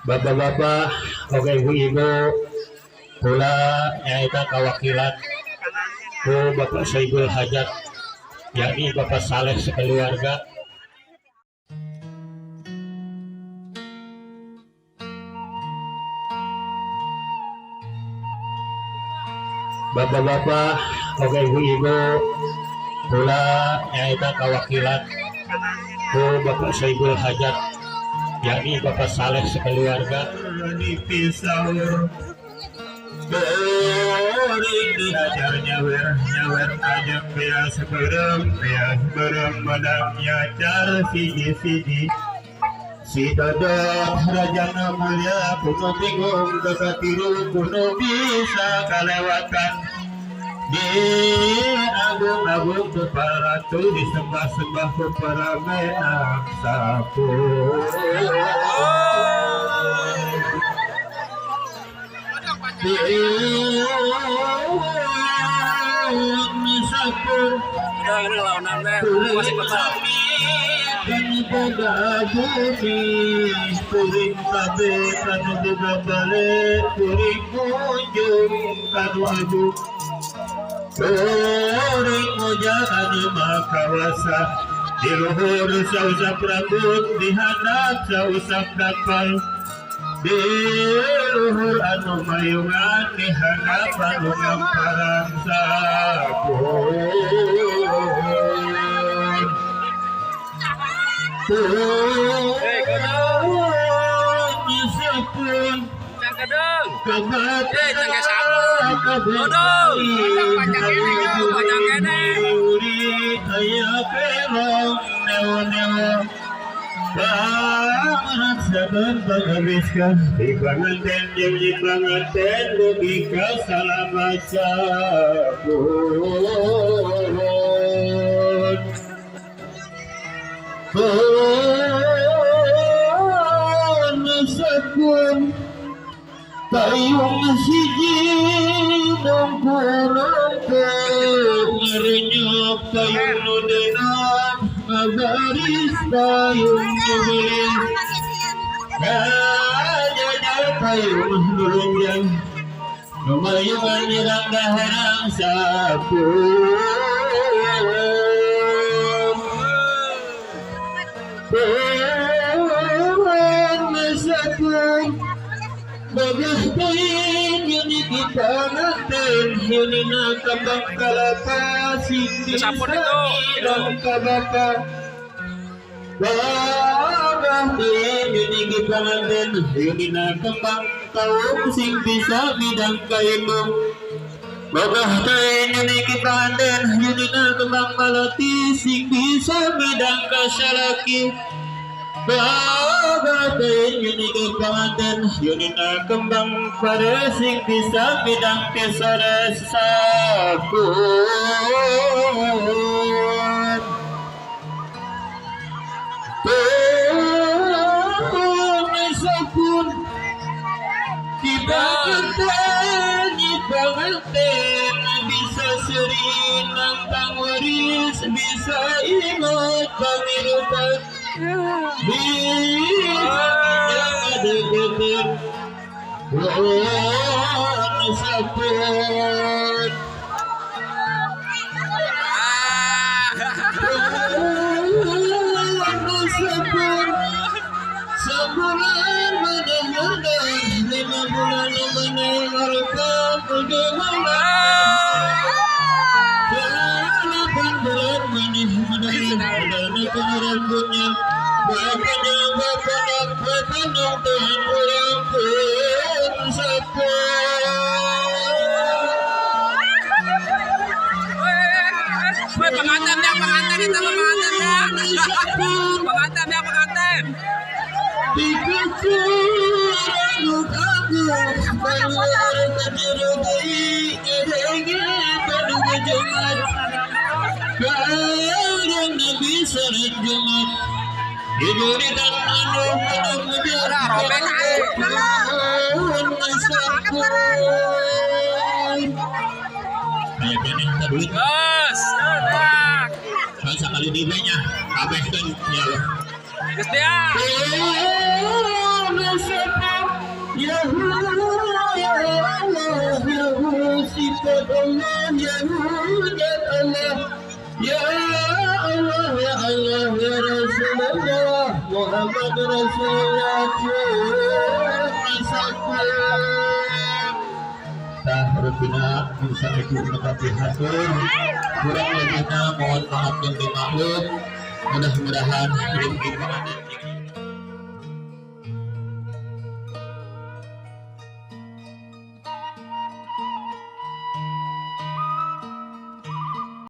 Bapak-bapak, oke ibu-ibu, kula nyaita kawakilan ku Bapak Saibul Hajat, yakni Bapak Saleh sekeluarga. Bapak-bapak, oke ibu-ibu, kula nyaita kawakilan ku Bapak Saibul Hajat, yakni Bapak Saleh sekeluarga. Diajar nyawer aja bias berem madamnya car siji si dodot rajana mulia kuno bingung kekatiru kuno bisa kalewatan di agung-agung peparatu disembah-sembah pepara menak sapu misapun puring tabe kanu boga bale puring kunjung kanu abu puring moja kanu makawasa di luhur sausap rambut di handap sausap dapal di luhur anu mayungan di handap anu ngamparang sapun misapun saban penghabiskan di panganten yang di panganten logika salah baca pun mesapun payung siji nongko ngerenyok payung nudenang ngabaris payung nubelis ngajajar payung nurunjang numayungan nyerang daharang sapun pun mesapun bagus poin yang kita nanten yunina kambang kalapa sing dong kabapa bagus poin yang kita nanten yunina kambang kaum sing bisa bidang kainung bagus poin yang kita nanten yunina kambang malati sing bisa bidang kasalaki bagai ini kepangan yunina kembang pada sing bisa bidang kesara sakun sakun tiba kita di panganten bisa seri nantang waris bisa ingat pangirupan bisa jangan deketin sapun sapun sebulan mendengar 5 bulan mendengar bagaimana 8 bulan mendengar rambutnya bapak Tuhan pulang pun sapun pengantin itu pengantin dikucur rambut baluar kejerugai kerenget paduga Jumat kadang Nabi seret Jumat diberikan anu menjadi pun sapun kayak gini duit bos sekali di nya kabeh kan ya Gusti Ya Allah ya Allah ya Rasulullah Muhammad Rasulullah Rabbina bisa itu menepati hasil kurang lebihnya mohon maaf yang dimaklum mudah-mudahan hidup kita